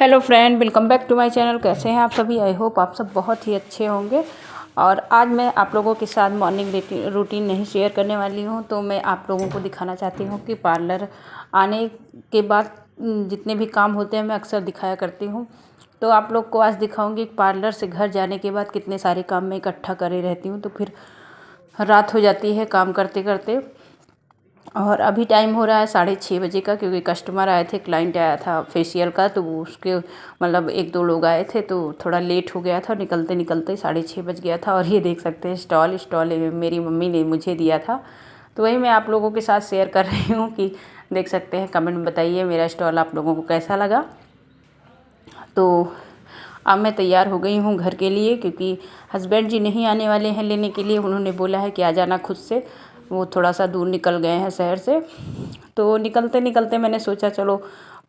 Hello friend, welcome back to my channel. कैसे हैं आप सभी? आई होप आप सब बहुत ही अच्छे होंगे। और आज मैं आप लोगों के साथ मॉर्निंग रूटीन नहीं शेयर करने वाली हूं, तो मैं आप लोगों को दिखाना चाहती हूं कि पार्लर आने के बाद जितने भी काम होते हैं मैं अक्सर दिखाया करती हूं। तो आप लोग को आज दिखाऊंगी पार्लर से घर जाने के बाद कितने सारे काम मैं इकट्ठा करे रहती हूँ। तो फिर रात हो जाती है काम करते करते। और अभी टाइम हो रहा है 6:30 बजे का, क्योंकि कस्टमर आए थे, क्लाइंट आया था फेशियल का, तो वो उसके मतलब 1-2 लोग आए थे, तो थोड़ा लेट हो गया था। निकलते निकलते 6:30 बज गया था। और ये देख सकते हैं स्टॉल मेरी मम्मी ने मुझे दिया था, तो वही मैं आप लोगों के साथ शेयर कर रही हूँ कि देख सकते हैं। कमेंट में बताइए मेरा स्टॉल आप लोगों को कैसा लगा। तो अब मैं तैयार हो गई हूँ घर के लिए, क्योंकि हस्बैंड जी नहीं आने वाले हैं लेने के लिए। उन्होंने बोला है कि आ जाना खुद से, वो थोड़ा सा दूर निकल गए हैं शहर से। तो निकलते निकलते मैंने सोचा चलो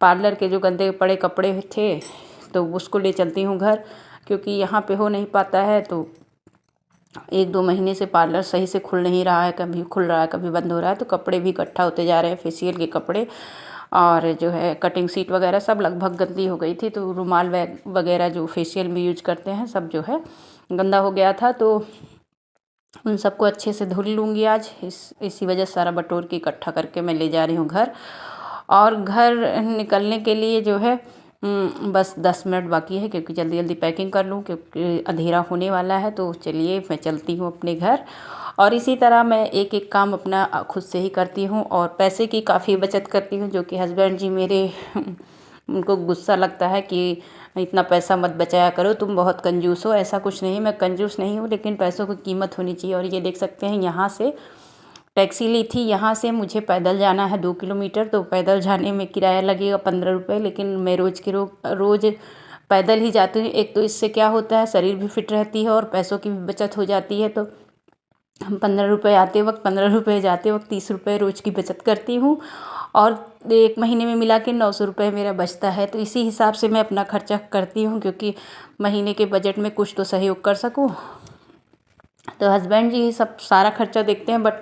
पार्लर के जो गंदे पड़े कपड़े थे तो उसको ले चलती हूँ घर, क्योंकि यहाँ पे हो नहीं पाता है। तो 1-2 महीने से पार्लर सही से खुल नहीं रहा है, कभी खुल रहा है कभी बंद हो रहा है। तो कपड़े भी इकट्ठा होते जा रहे हैं, फेशियल के कपड़े और जो है कटिंग सीट वगैरह सब लगभग गंदी हो गई थी। तो रुमाल वगैरह जो फेशियल में यूज करते हैं सब जो है गंदा हो गया था। तो उन सबको अच्छे से धुल लूँगी आज। इसी वजह से सारा बटोर के इकट्ठा करके मैं ले जा रही हूँ घर। और घर निकलने के लिए जो है बस 10 मिनट बाकी है, क्योंकि जल्दी जल्दी पैकिंग कर लूँ, क्योंकि अंधेरा होने वाला है। तो चलिए मैं चलती हूँ अपने घर। और इसी तरह मैं एक एक काम अपना खुद से ही करती हूँ, और पैसे की काफ़ी बचत करती हूँ, जो कि हस्बैंड जी मेरे उनको गुस्सा लगता है कि इतना पैसा मत बचाया करो, तुम बहुत कंजूस हो। ऐसा कुछ नहीं, मैं कंजूस नहीं हूँ, लेकिन पैसों की कीमत होनी चाहिए। और ये देख सकते हैं, यहाँ से टैक्सी ली थी, यहाँ से मुझे पैदल जाना है 2 किलोमीटर। तो पैदल जाने में किराया लगेगा 15 रुपये, लेकिन मैं रोज़ पैदल ही जाती हूँ। एक तो इससे क्या होता है, शरीर भी फिट रहती है और पैसों की भी बचत हो जाती है। तो हम 15 रुपये आते वक्त, 15 रुपये जाते वक्त 30 रुपये रोज़ की बचत करती हूँ। और 1 महीने में मिला के 900 रुपये मेरा बचता है। तो इसी हिसाब से मैं अपना खर्चा करती हूँ, क्योंकि महीने के बजट में कुछ तो सहयोग कर सकूँ। तो हस्बैंड जी सब सारा खर्चा देखते हैं, बट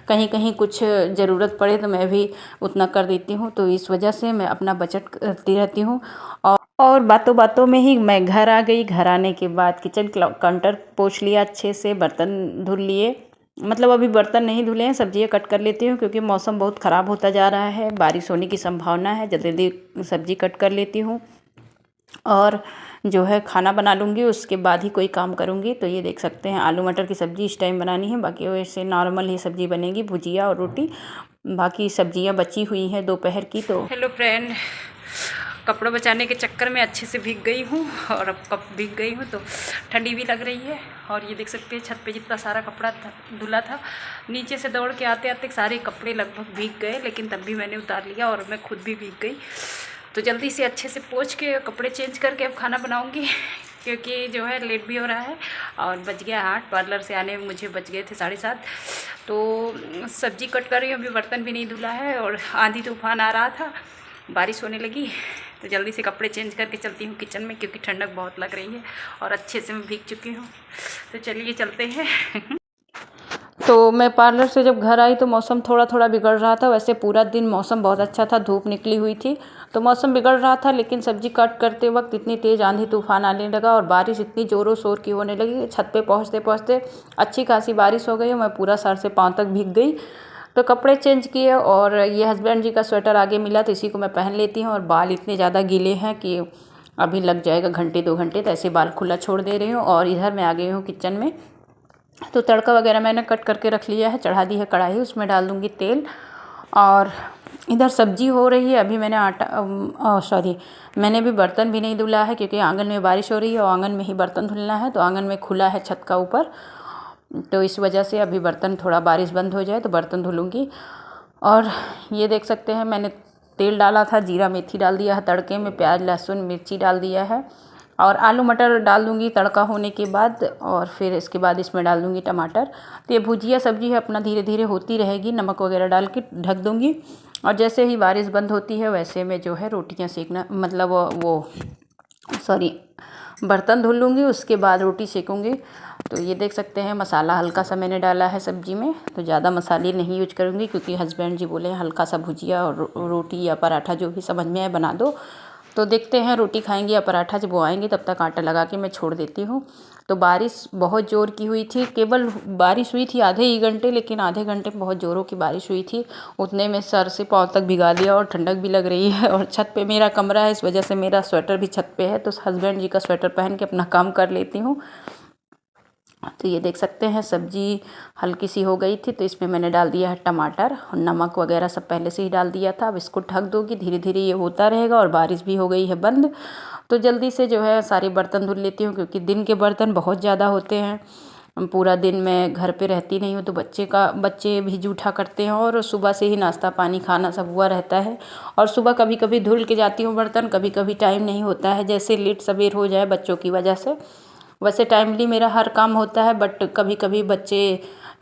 कहीं कहीं कुछ ज़रूरत पड़े तो मैं भी उतना कर देती हूँ। तो इस वजह से मैं अपना बचत करती रहती हूँ। और बातों बातों में ही मैं घर आ गई। घर आने के बाद किचन काउंटर पोंछ लिया अच्छे से, बर्तन धुल लिए। मतलब अभी बर्तन नहीं धुले हैं, सब्जियां कट कर लेती हूँ, क्योंकि मौसम बहुत ख़राब होता जा रहा है, बारिश होने की संभावना है। जल्दी जल्दी सब्जी कट कर लेती हूँ और जो है खाना बना लूँगी, उसके बाद ही कोई काम करूँगी। तो ये देख सकते हैं आलू मटर की सब्ज़ी इस टाइम बनानी है, बाकी वैसे नॉर्मल ही सब्ज़ी बनेगी, भुजिया और रोटी। बाकी सब्जियां बची हुई हैं दोपहर की। तो हेलो फ्रेंड, कपड़ों बचाने के चक्कर में अच्छे से भीग गई हूँ, और अब कब भीग गई हूँ तो ठंडी भी लग रही है। और ये देख सकते हैं छत पे जितना सारा कपड़ा धुला था, नीचे से दौड़ के आते आते सारे कपड़े लगभग भीग गए, लेकिन तब भी मैंने उतार लिया और मैं खुद भी भीग गई। तो जल्दी से अच्छे से पोंछ के कपड़े चेंज करके अब खाना बनाऊँगी, क्योंकि जो है लेट भी हो रहा है। और बज गया 8, पार्लर से आने में मुझे बज गए थे 7:30। तो सब्जी कट कर रही हूँ, अभी बर्तन भी नहीं धुला है, और आंधी तूफान आ रहा था, बारिश होने लगी। तो जल्दी से कपड़े चेंज करके चलती हूँ किचन में, क्योंकि ठंडक बहुत लग रही है और अच्छे से मैं भीग चुकी हूँ। तो चलिए चलते हैं। तो मैं पार्लर से जब घर आई तो मौसम थोड़ा थोड़ा बिगड़ रहा था। वैसे पूरा दिन मौसम बहुत अच्छा था, धूप निकली हुई थी, तो मौसम बिगड़ रहा था। लेकिन सब्जी कट करते वक्त इतनी तेज़ आंधी तूफान आने लगा और बारिश इतनी ज़ोरों शोर की होने लगी। छत पे पहुँचते पहुँचते अच्छी खासी बारिश हो गई, मैं पूरा सर से पाँव तक भीग गई। तो कपड़े चेंज किए, और ये हस्बैंड जी का स्वेटर आगे मिला तो इसी को मैं पहन लेती हूँ। और बाल इतने ज़्यादा गीले हैं कि अभी लग जाएगा घंटे 2 घंटे, तो ऐसे बाल खुला छोड़ दे रही हूँ। और इधर मैं आ गई हूँ किचन में। तो तड़का वगैरह मैंने कट करके रख लिया है, चढ़ा दी है कढ़ाई, उसमें डाल दूँगी तेल। और इधर सब्जी हो रही है। अभी मैंने मैंने भी बर्तन भी नहीं धुला है, क्योंकि आंगन में बारिश हो रही है और आंगन में ही बर्तन धुलना है। तो आंगन में खुला है छत का ऊपर, तो इस वजह से अभी बर्तन, थोड़ा बारिश बंद हो जाए तो बर्तन धुलूँगी। और ये देख सकते हैं मैंने तेल डाला था, जीरा मेथी डाल दिया है तड़के में, प्याज लहसुन मिर्ची डाल दिया है, और आलू मटर डाल दूँगी तड़का होने के बाद। और फिर इसके बाद इसमें डाल दूँगी टमाटर। तो ये भुजिया सब्ज़ी है, अपना धीरे धीरे होती रहेगी, नमक वगैरह डाल के ढक दूँगी। और जैसे ही बारिश बंद होती है वैसे में जो है रोटियां सेकना, मतलब बर्तन धुल लूँगी, उसके बाद रोटी सेकूँगी। तो ये देख सकते हैं मसाला हल्का सा मैंने डाला है सब्ज़ी में, तो ज़्यादा मसाले नहीं यूज करूँगी, क्योंकि हस्बैंड जी बोले हल्का सा भुजिया और रोटी या पराठा जो भी समझ में आए बना दो। तो देखते हैं रोटी खाएंगे या पराठा, जब वो आएंगे तब तक आटा लगा के मैं छोड़ देती हूँ। तो बारिश बहुत ज़ोर की हुई थी, केवल बारिश हुई थी आधे ही घंटे, लेकिन आधे घंटे में बहुत ज़ोरों की बारिश हुई थी। उतने में सर से पाँव तक भिगा दिया और ठंडक भी लग रही है। और छत पे मेरा कमरा है, इस वजह से मेरा स्वेटर भी छत पे है, तो हस्बैंड जी का स्वेटर पहन के अपना काम कर लेती हूँ। तो ये देख सकते हैं सब्जी हल्की सी हो गई थी, तो इसमें मैंने डाल दिया है टमाटर और नमक वगैरह सब पहले से ही डाल दिया था। अब इसको ढक दूँगी, धीरे धीरे ये होता रहेगा। और बारिश भी हो गई है बंद, तो जल्दी से जो है सारे बर्तन धुल लेती हूँ, क्योंकि दिन के बर्तन बहुत ज़्यादा होते हैं। पूरा दिन मैं घर पे रहती नहीं हूँ, तो बच्चे भी जूठा करते हैं, और सुबह से ही नाश्ता पानी खाना सब हुआ रहता है। और सुबह कभी कभी धुल के जाती हूँ बर्तन, कभी कभी टाइम नहीं होता है, जैसे लेट सवेर हो जाए बच्चों की वजह से। वैसे टाइमली मेरा हर काम होता है, बट कभी कभी बच्चे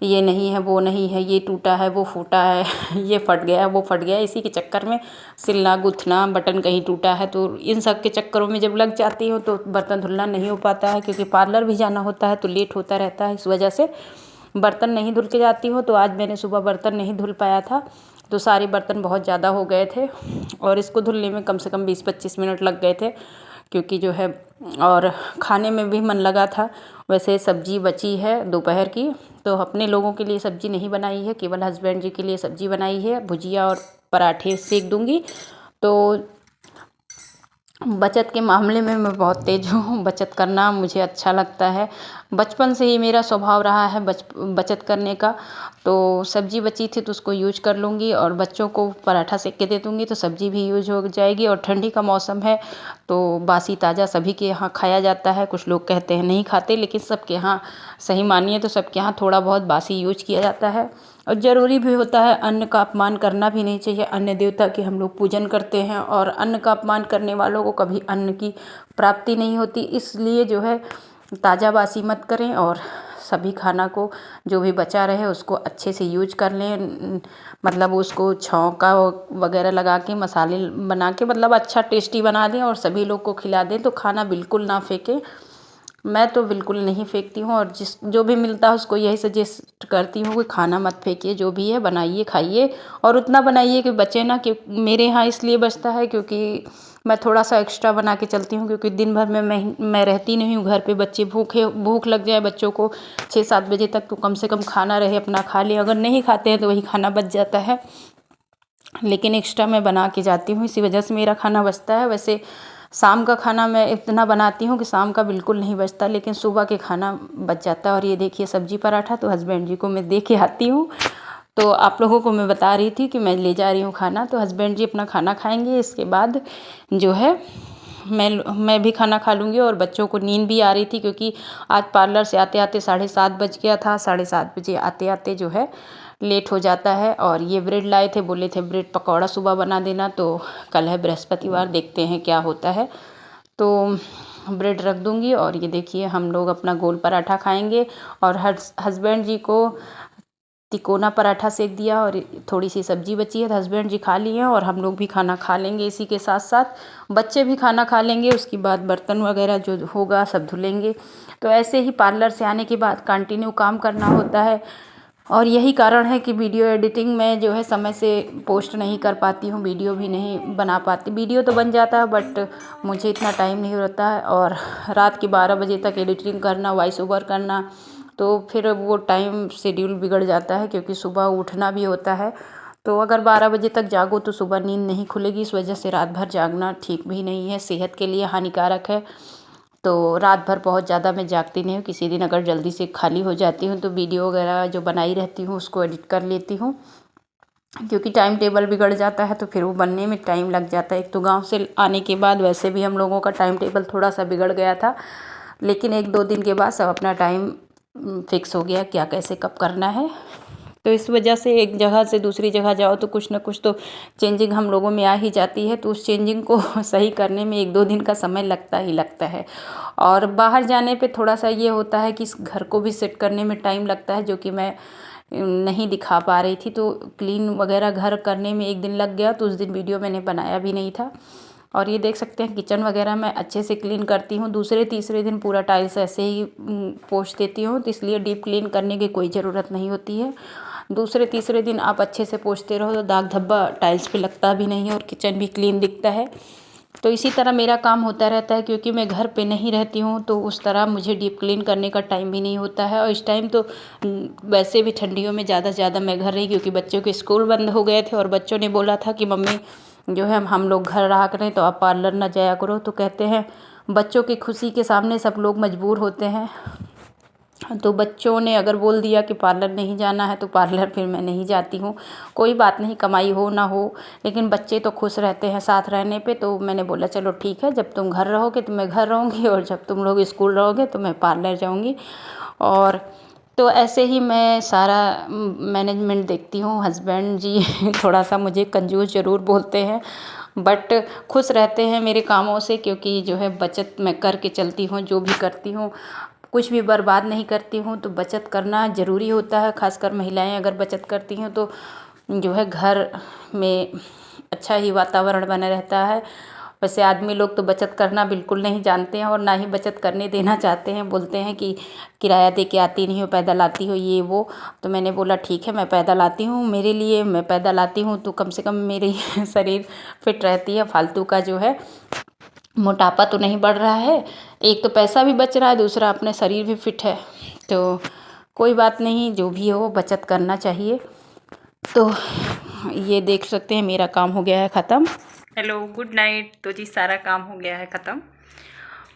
ये नहीं है, वो नहीं है, ये टूटा है, वो फूटा है, ये फट गया, वो फट गया, इसी के चक्कर में सिलना गुथना, बटन कहीं टूटा है, तो इन सब के चक्करों में जब लग जाती हूँ तो बर्तन धुलना नहीं हो पाता है, क्योंकि पार्लर भी जाना होता है तो लेट होता रहता है, इस वजह से बर्तन नहीं धुल के जाती हूँ। तो आज मैंने सुबह बर्तन नहीं धुल पाया था, तो सारे बर्तन बहुत ज़्यादा हो गए थे, और इसको धुलने में कम से कम 20-25 मिनट लग गए थे, क्योंकि जो है और खाने में भी मन लगा था। वैसे सब्जी बची है दोपहर की, तो अपने लोगों के लिए सब्जी नहीं बनाई है, केवल हस्बैंड जी के लिए सब्जी बनाई है। भुजिया और पराठे सेक दूंगी। तो बचत के मामले में मैं बहुत तेज़ हूँ, बचत करना मुझे अच्छा लगता है, बचपन से ही मेरा स्वभाव रहा है बचत करने का। तो सब्जी बची थी तो उसको यूज कर लूँगी, और बच्चों को पराठा सेक के दे दूँगी, तो सब्जी भी यूज हो जाएगी। और ठंडी का मौसम है, तो बासी ताज़ा सभी के यहाँ खाया जाता है। कुछ लोग कहते हैं नहीं खाते, लेकिन सबके यहाँ सही मानिए तो सबके यहाँ थोड़ा बहुत बासी यूज किया जाता है। और ज़रूरी भी होता है, अन्न का अपमान करना भी नहीं चाहिए। अन्न देवता के हम लोग पूजन करते हैं, और अन्न का अपमान करने वालों को कभी अन्न की प्राप्ति नहीं होती। इसलिए जो है ताज़ा बासी मत करें, और सभी खाना को जो भी बचा रहे उसको अच्छे से यूज कर लें, मतलब उसको छौंका वगैरह लगा के मसाले बना के मतलब अच्छा टेस्टी बना दें और सभी लोग को खिला दें। तो खाना बिल्कुल ना फेंकें, मैं तो बिल्कुल नहीं फेंकती हूँ, और जो भी मिलता है उसको यही सजेस्ट करती हूँ कि खाना मत फेंकिए, जो भी है बनाइए खाइए, और उतना बनाइए कि बचे ना। कि मेरे यहाँ इसलिए बचता है क्योंकि मैं थोड़ा सा एक्स्ट्रा बना के चलती हूँ, क्योंकि दिन भर में मैं रहती नहीं हूँ घर पे। बच्चे भूख लग जाए बच्चों को 6-7 बजे तक, तो कम से कम खाना रहे, अपना खा लें। अगर नहीं खाते हैं तो वही खाना बच जाता है, लेकिन एक्स्ट्रा मैं बना के जाती हूँ, इसी वजह से मेरा खाना बचता है। वैसे शाम का खाना मैं इतना बनाती हूँ कि शाम का बिल्कुल नहीं बचता, लेकिन सुबह के खाना बच जाता है। और ये देखिए सब्जी पराठा तो हस्बैंड जी को मैं दे के आती हूँ। तो आप लोगों को मैं बता रही थी कि मैं ले जा रही हूँ खाना, तो हस्बैंड जी अपना खाना खाएंगे, इसके बाद जो है मैं भी खाना खा लूँगी। और बच्चों को नींद भी आ रही थी, क्योंकि आज पार्लर से आते आते 7:30 बज गया था। 7:30 बजे आते आते जो है लेट हो जाता है। और ये ब्रेड लाए थे, बोले थे ब्रेड पकौड़ा सुबह बना देना, तो कल है बृहस्पतिवार, देखते हैं क्या होता है। तो ब्रेड रख दूँगी, और ये देखिए हम लोग अपना गोल पराठा खाएंगे। और हस्बैंड जी को तिकोना पराठा सेक दिया, और थोड़ी सी सब्जी बची है तो हस्बैंड जी खा लिए हैं, और हम लोग भी खाना खा लेंगे इसी के साथ साथ। बच्चे भी खाना खा लेंगे, उसके बाद बर्तन वगैरह जो होगा सब धुलेंगे। तो ऐसे ही पार्लर से आने के बाद कंटिन्यू काम करना होता है, और यही कारण है कि वीडियो एडिटिंग में जो है समय से पोस्ट नहीं कर पाती हूँ, वीडियो भी नहीं बना पाती। वीडियो तो बन जाता है, बट मुझे इतना टाइम नहीं रहता है, और रात के 12 बजे तक एडिटिंग करना, वॉइस ओवर करना, तो फिर वो टाइम शेड्यूल बिगड़ जाता है, क्योंकि सुबह उठना भी होता है। तो अगर 12 बजे तक जागो तो सुबह नींद नहीं खुलेगी, इस वजह से रात भर जागना ठीक भी नहीं है, सेहत के लिए हानिकारक है। तो रात भर बहुत ज़्यादा मैं जागती नहीं हूँ। किसी दिन अगर जल्दी से खाली हो जाती हूँ तो वीडियो वगैरह जो बनाई रहती हूँ उसको एडिट कर लेती हूँ, क्योंकि टाइम टेबल बिगड़ जाता है तो फिर वो बनने में टाइम लग जाता है। एक तो गांव से आने के बाद वैसे भी हम लोगों का टाइम टेबल थोड़ा सा बिगड़ गया था, लेकिन 1-2 दिन के बाद सब अपना टाइम फिक्स हो गया, क्या कैसे कब करना है। तो इस वजह से एक जगह से दूसरी जगह जाओ तो कुछ ना कुछ तो चेंजिंग हम लोगों में आ ही जाती है, तो उस चेंजिंग को सही करने में 1-2 दिन का समय लगता ही लगता है। और बाहर जाने पे थोड़ा सा ये होता है कि इस घर को भी सेट करने में टाइम लगता है, जो कि मैं नहीं दिखा पा रही थी। तो क्लीन वगैरह घर करने में 1 दिन लग गया, तो उस दिन वीडियो मैंने बनाया भी नहीं था। और ये देख सकते हैं किचन वगैरह मैं अच्छे से क्लीन करती हूँ, दूसरे तीसरे दिन पूरा टाइल्स ऐसे ही पोंछ देती हूँ, तो इसलिए डीप क्लीन करने की कोई ज़रूरत नहीं होती है। दूसरे तीसरे दिन आप अच्छे से पोंछते रहो तो दाग धब्बा टाइल्स पे लगता भी नहीं है, और किचन भी क्लीन दिखता है। तो इसी तरह मेरा काम होता रहता है, क्योंकि मैं घर पे नहीं रहती हूँ तो उस तरह मुझे डीप क्लीन करने का टाइम भी नहीं होता है। और इस टाइम तो वैसे भी ठंडियों में ज़्यादा से ज़्यादा मैं घर रही, क्योंकि बच्चों के स्कूल बंद हो गए थे और बच्चों ने बोला था कि मम्मी जो है हम लोग घर रहा करें तो आप पार्लर ना जाया करो। तो कहते हैं बच्चों की खुशी के सामने सब लोग मजबूर होते हैं। तो बच्चों ने अगर बोल दिया कि पार्लर नहीं जाना है तो पार्लर फिर मैं नहीं जाती हूँ। कोई बात नहीं, कमाई हो ना हो, लेकिन बच्चे तो खुश रहते हैं साथ रहने पे। तो मैंने बोला चलो ठीक है, जब तुम घर रहोगे तो मैं घर रहूँगी और जब तुम लोग स्कूल रहोगे तो मैं पार्लर जाऊँगी। और तो ऐसे ही मैं सारा मैनेजमेंट देखती हूँ। हस्बैंड जी थोड़ा सा मुझे कंजूस ज़रूर बोलते हैं, बट खुश रहते हैं मेरे कामों से, क्योंकि जो है बचत मैं करके चलती हूँ। जो भी करती हूँ कुछ भी बर्बाद नहीं करती हूँ। तो बचत करना ज़रूरी होता है, खासकर महिलाएं अगर बचत करती हैं तो जो है घर में अच्छा ही वातावरण बना रहता है। वैसे आदमी लोग तो बचत करना बिल्कुल नहीं जानते हैं और ना ही बचत करने देना चाहते हैं। बोलते हैं कि किराया दे के आती नहीं हो, पैदल आती हो, ये वो। तो मैंने बोला ठीक है, मैं पैदल आती हूँ, मेरे लिए मैं पैदल आती हूँ तो कम से कम मेरी शरीर फिट रहती है। फालतू का जो है मोटापा तो नहीं बढ़ रहा है, एक तो पैसा भी बच रहा है, दूसरा अपने शरीर भी फिट है। तो कोई बात नहीं, जो भी हो बचत करना चाहिए। तो ये देख सकते हैं मेरा काम हो गया है ख़त्म। Hello good night. तो जी सारा काम हो गया है ख़त्म।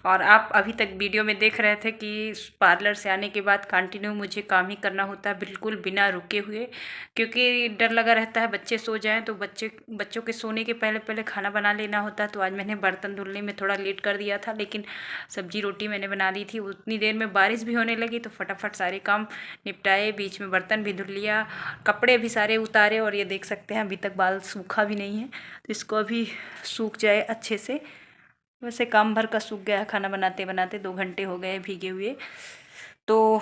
और आप अभी तक वीडियो में देख रहे थे कि पार्लर से आने के बाद कंटिन्यू मुझे काम ही करना होता है, बिल्कुल बिना रुके हुए, क्योंकि डर लगा रहता है बच्चे सो जाएं तो बच्चों के सोने के पहले पहले खाना बना लेना होता है। तो आज मैंने बर्तन धुलने में थोड़ा लेट कर दिया था, लेकिन सब्जी रोटी मैंने बना ली थी। उतनी देर में बारिश भी होने लगी तो फटाफट सारे काम निपटाए, बीच में बर्तन भी धुल लिया, कपड़े भी सारे उतारे। और ये देख सकते हैं अभी तक बाल सूखा भी नहीं है, तो इसको अभी सूख जाए अच्छे से। वैसे काम भर का सूख गया, खाना बनाते बनाते 2 घंटे हो गए भीगे हुए। तो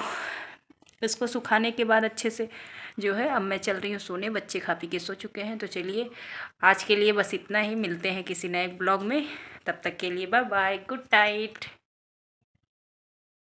इसको सुखाने के बाद अच्छे से जो है अब मैं चल रही हूँ सोने। बच्चे खा पी के सो चुके हैं। तो चलिए आज के लिए बस इतना ही, मिलते हैं किसी नए ब्लॉग में। तब तक के लिए बाय बाय, गुड नाइट।